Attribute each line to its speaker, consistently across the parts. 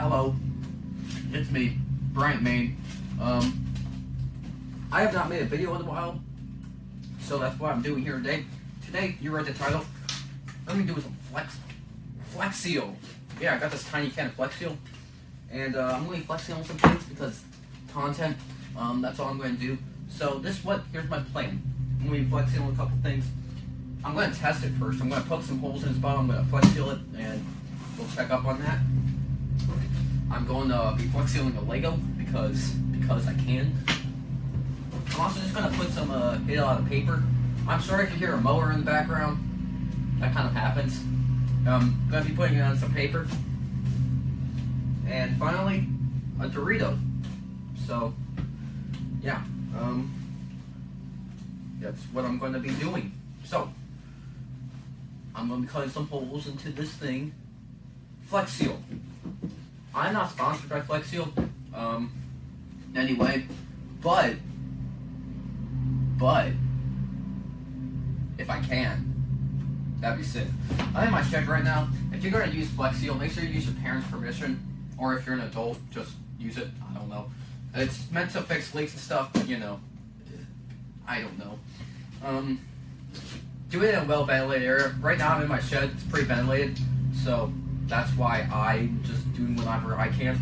Speaker 1: Hello, it's me, Bryant Main. I have not made a video in a while, so that's what I'm doing here today. Today, you read the title, I'm going to do some Flex Seal. Yeah, I got this tiny can of Flex Seal, and I'm going to be flexing on some things because content, that's all I'm going to do. So here's my plan. I'm going to be flexing on a couple things. I'm going to test it first. I'm going to poke some holes in its bottom, I'm going to Flex Seal it, and we'll check up on that. I'm going to be Flex Sealing a Lego because I can. I'm also just going to put some it on the paper. I'm sorry if you hear a mower in the background. That kind of happens. I'm going to be putting it on some paper. And finally, a Dorito. So, yeah. That's what I'm going to be doing. So, I'm going to be cutting some holes into this thing. Flex Seal. I'm not sponsored by Flex Seal. Anyway, but if I can, that'd be sick. I'm in my shed right now. If you're going to use Flex Seal, make sure you use your parents' permission. Or if you're an adult, just use it. I don't know. It's meant to fix leaks and stuff, but you know, I don't know. Do it in a well-ventilated area. Right now I'm in my shed. It's pretty ventilated, so that's why I'm just doing whatever I can.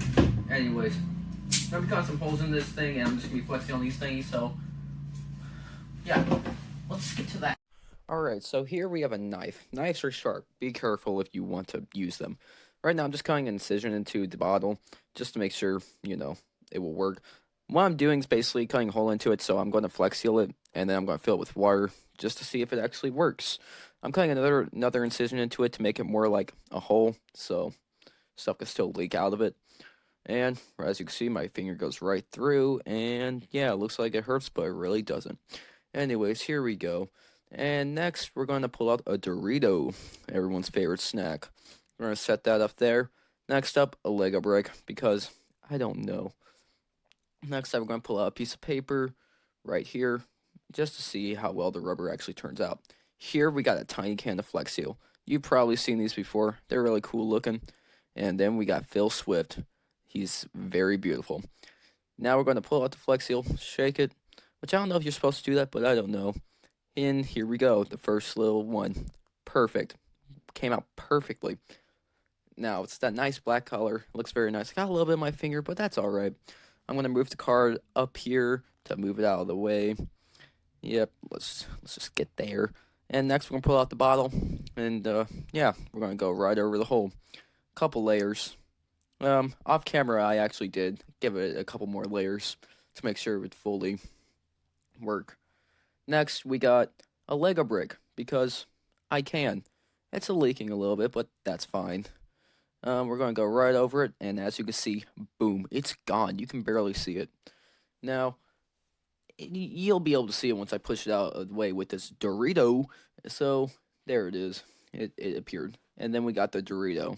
Speaker 1: Anyways, I'm gonna be cutting some holes in this thing, and I'm just gonna be flexing on these things. So, yeah, let's get to that. Alright, so here we have a knife. Knives are sharp. Be careful if you want to use them. Right now I'm just cutting an incision into the bottle just to make sure, you know, it will work. What I'm doing is basically cutting a hole into it, so I'm going to Flex Seal it, and then I'm going to fill it with water just to see if it actually works. I'm cutting another incision into it to make it more like a hole, so stuff can still leak out of it. And as you can see, my finger goes right through, and yeah, it looks like it hurts, but it really doesn't. Anyways, here we go. And next, we're going to pull out a Dorito, everyone's favorite snack. We're going to set that up there. Next up, a Lego brick, because I don't know. Next up, we're going to pull out a piece of paper right here, just to see how well the rubber actually turns out. Here, we got a tiny can of Flex Seal. You've probably seen these before. They're really cool looking. And then we got Phil Swift. He's very beautiful. Now we're going to pull out the Flex Seal, shake it, which I don't know if you're supposed to do that, but I don't know. And here we go, the first little one. Perfect. Came out perfectly. Now, it's that nice black color. Looks very nice. Got a little bit on my finger, but that's alright. I'm going to move the card up here to move it out of the way. Yep, let's just get there. And next, we're going to pull out the bottle. And, yeah, we're going to go right over the hole. Couple layers. Off camera, I actually did give it a couple more layers to make sure it would fully work. Next, we got a Lego brick, because I can. It's leaking a little bit, but that's fine. We're going to go right over it, and as you can see, boom, it's gone. You can barely see it. Now, you'll be able to see it once I push it out of the way with this Dorito. So, there it is. It appeared. And then we got the Dorito.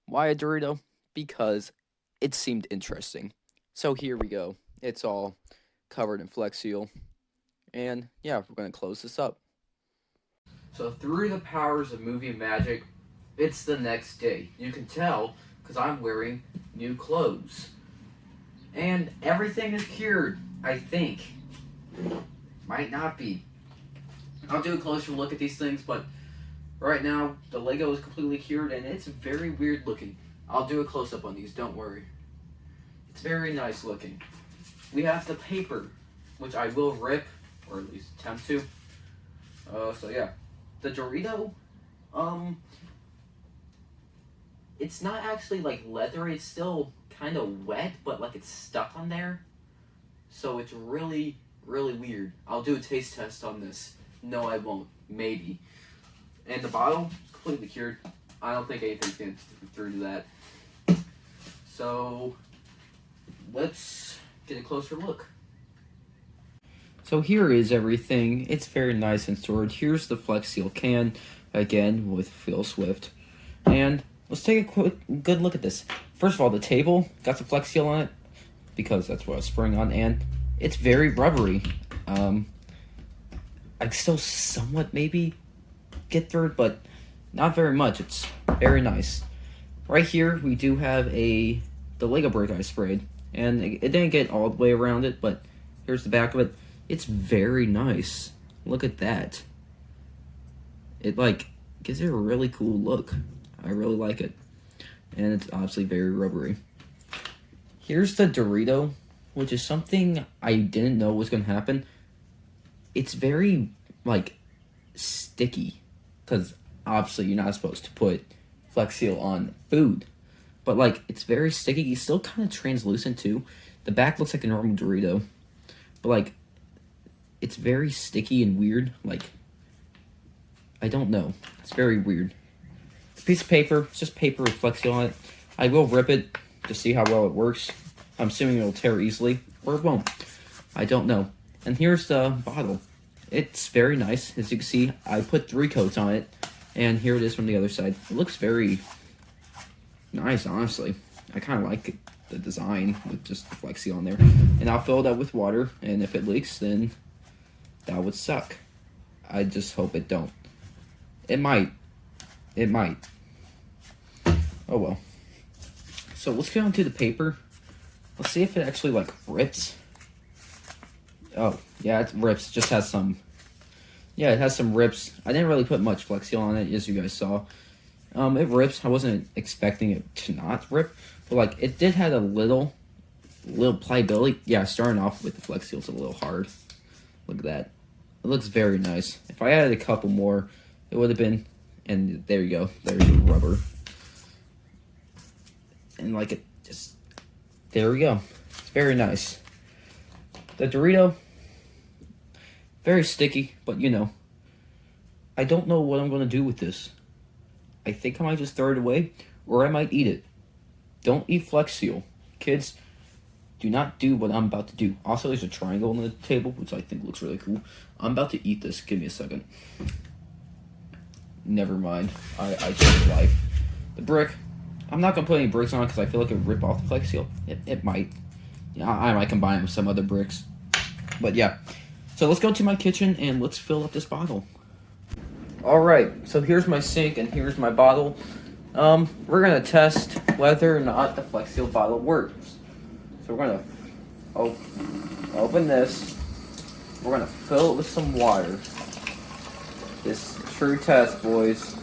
Speaker 1: Why a Dorito? Because it seemed interesting. So, here we go. It's all covered in Flex Seal. And, yeah, we're going to close this up. So, through the powers of movie magic, it's the next day. You can tell because I'm wearing new clothes. And everything is cured, I think. Might not be. I'll do a closer look at these things, but right now, the Lego is completely cured, and it's very weird looking. I'll do a close-up on these, don't worry. It's very nice looking. We have the paper, which I will rip, or at least attempt to. So yeah. The Dorito, it's not actually like leather, it's still kind of wet, but like it's stuck on there. So it's really, really weird. I'll do a taste test on this. No, I won't. Maybe. And the bottle is completely cured. I don't think anything's going to stick through to that. So, let's get a closer look. So here is everything. It's very nice and stored. Here's the Flex Seal can, again, with Phil Swift. And let's take a good look at this. First of all, the table got some Flex Seal on it, because that's what I was spraying on, and it's very rubbery. I still somewhat maybe get through it, but not very much. It's very nice. Right here, we do have a
Speaker 2: the Lego brick I sprayed. And it didn't get all the way around it, but here's the back of it. It's very nice. Look at that. It like gives it a really cool look. I really like it. And it's obviously very rubbery. Here's the Dorito, which is something I didn't know was going to happen. It's very, like, sticky. Because obviously you're not supposed to put Flex Seal on food. But, like, it's very sticky. It's still kind of translucent, too. The back looks like a normal Dorito. But, like, it's very sticky and weird. Like, I don't know. It's very weird. It's a piece of paper. It's just paper with Flex Seal on it. I will rip it to see how well it works. I'm assuming it'll tear easily. Or it won't. I don't know. And here's the bottle. It's very nice. As you can see, I put 3 coats on it. And here it is from the other side. It looks very nice, honestly. I kind of like the design with just the Flex Seal on there. And I'll fill it up with water. And if it leaks, then that would suck. I just hope it don't. It might. It might. Oh well. So let's get onto the paper. Let's see if it actually like rips. Oh, yeah, it rips. It just has some. Yeah, it has some rips. I didn't really put much Flex Seal on it, as you guys saw. It rips. I wasn't expecting it to not rip, but like it did have a little pliability. Yeah, starting off with the Flex Seal is a little hard. Look at that. It looks very nice. If I added a couple more, it would have been. And there you go. There's the rubber. And like it just. There we go. It's very nice. The Dorito. Very sticky, but you know. I don't know what I'm going to do with this. I think I might just throw it away, or I might eat it. Don't eat Flex Seal. Kids, do not do what I'm about to do. Also, there's a triangle on the table, which I think looks really cool. I'm about to eat this. Give me a second. Never mind. I chose life. The brick. I'm not going to put any bricks on it because I feel like it would rip off the Flex Seal. It might. Yeah, I might combine it with some other bricks. But yeah. So let's go to my kitchen and let's fill up this bottle. Alright, so here's my sink and here's my bottle. We're going to test whether or not the Flex Seal bottle works. So we're going to open this. We're going to fill it with some water. This is a true test, boys.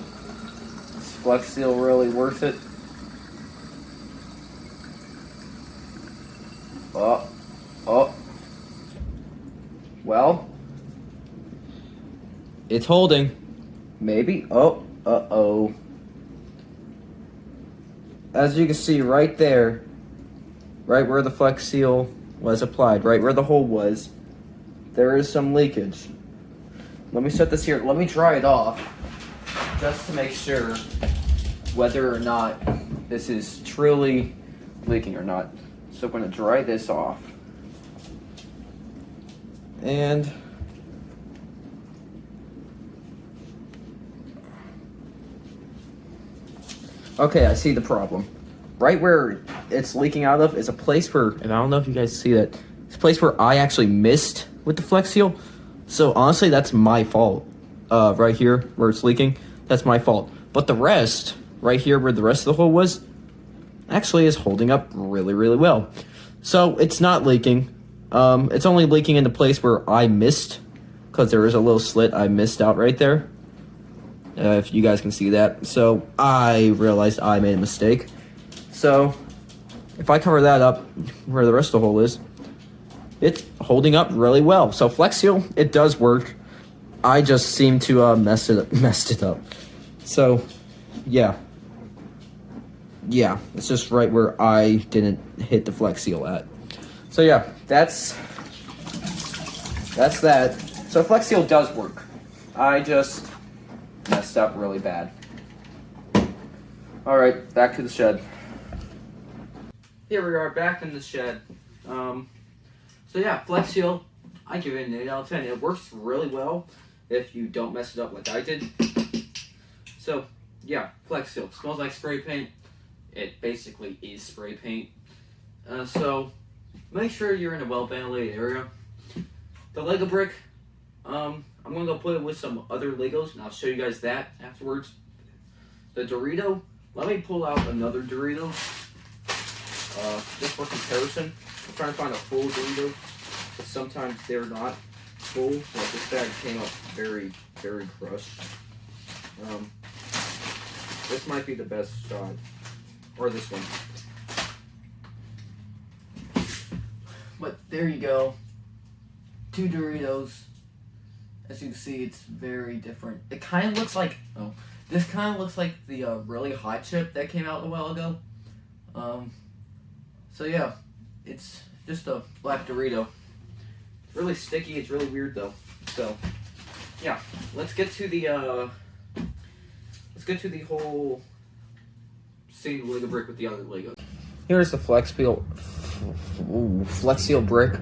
Speaker 2: Is Flex Seal really worth it? Oh. Well, it's holding. Maybe. Uh-oh. As you can see right there, right where the Flex Seal was applied, right where the hole was, there is some leakage. Let me set this here. Let me dry it off just to make sure whether or not this is truly leaking or not. So I'm going to dry this off. And okay, I see the problem. Right where it's leaking out of is a place where, and I don't know if you guys see that, it's a place where I actually missed with the Flex Seal. So honestly, that's my fault. Right here where it's leaking, that's my fault. But the rest, right here where the rest of the hole was, actually is holding up really, really well. So it's not leaking. It's only leaking in the place where I missed, because there is a little slit I missed out right there. If you guys can see that. So I realized I made a mistake. So if I cover that up where the rest of the hole is, it's holding up really well. So Flex Seal, it does work. I just seem to messed it up. So yeah, it's just right where I didn't hit the Flex Seal at. So yeah, that's that. So Flex Seal does work. I just messed up really bad. All right, back to the shed. Here we are back in the shed. So yeah, Flex Seal, I give it an 8 out of 10. It works really well if you don't mess it up like I did. So yeah, Flex Seal smells like spray paint. It basically is spray paint. So make sure you're in a well-ventilated area. The Lego brick, I'm going to go put it with some other Legos, and I'll show you guys that afterwards. The Dorito, let me pull out another Dorito. just for comparison, I'm trying to find a full Dorito, but sometimes they're not full. Like this bag came up very, very crushed. This might be the best shot, or this one. But there you go. 2 Doritos. As you can see, it's very different. It kind of looks like, this kind of looks like the really hot chip that came out a while ago. So yeah, it's just a black Dorito. It's really sticky. It's really weird though. So yeah, let's get to the whole same Lego brick with the other Legos. Here's the Flex Seal brick.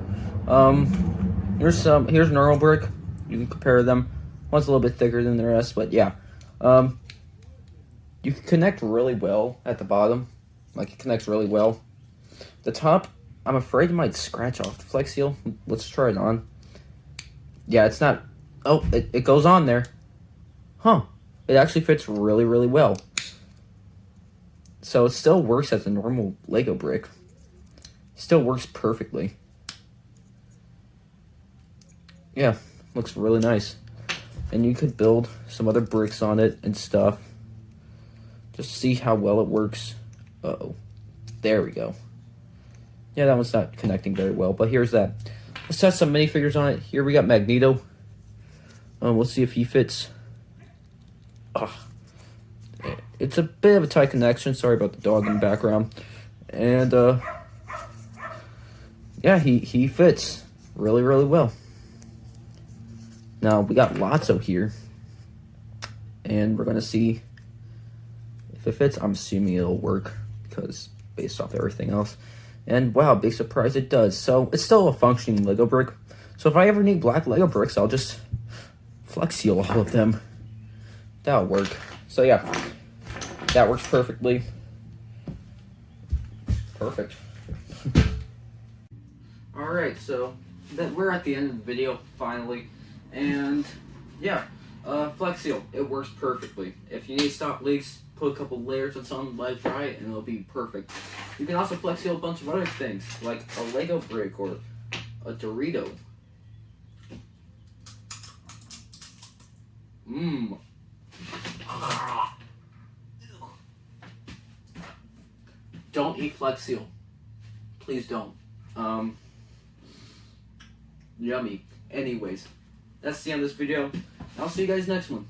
Speaker 2: Here's Neural brick. You can compare them. One's a little bit thicker than the rest, but yeah. You can connect really well at the bottom. Like, it connects really well. The top, I'm afraid it might scratch off the Flex Seal. Let's try it on. Yeah, it's not... Oh, it goes on there. Huh. It actually fits really, really well. So it still works as a normal Lego brick. Still works perfectly. Yeah, looks really nice. And you could build some other bricks on it and stuff. Just see how well it works. Uh-oh. There we go. Yeah, that one's not connecting very well, but here's that. Let's test some minifigures on it. Here we got Magneto. We'll see if he fits. It's a bit of a tight connection. Sorry about the dog in the background. And, yeah, he fits really, really well. Now, we got Lotso here. And we're going to see if it fits. I'm assuming it'll work because based off everything else. And wow, big surprise, it does. So it's still a functioning Lego brick. So if I ever need black Lego bricks, I'll just Flex Seal all of them. That'll work. So yeah, that works perfectly. Perfect. Alright, so we're at the end of the video, finally. And yeah, Flex Seal, it works perfectly. If you need to stop leaks, put a couple layers of something, let it dry, and it'll be perfect. You can also Flex Seal a bunch of other things, like a Lego brick or a Dorito. Mmm. Don't eat Flex Seal. Please don't. Yummy. Anyways, that's the end of this video. I'll see you guys next one.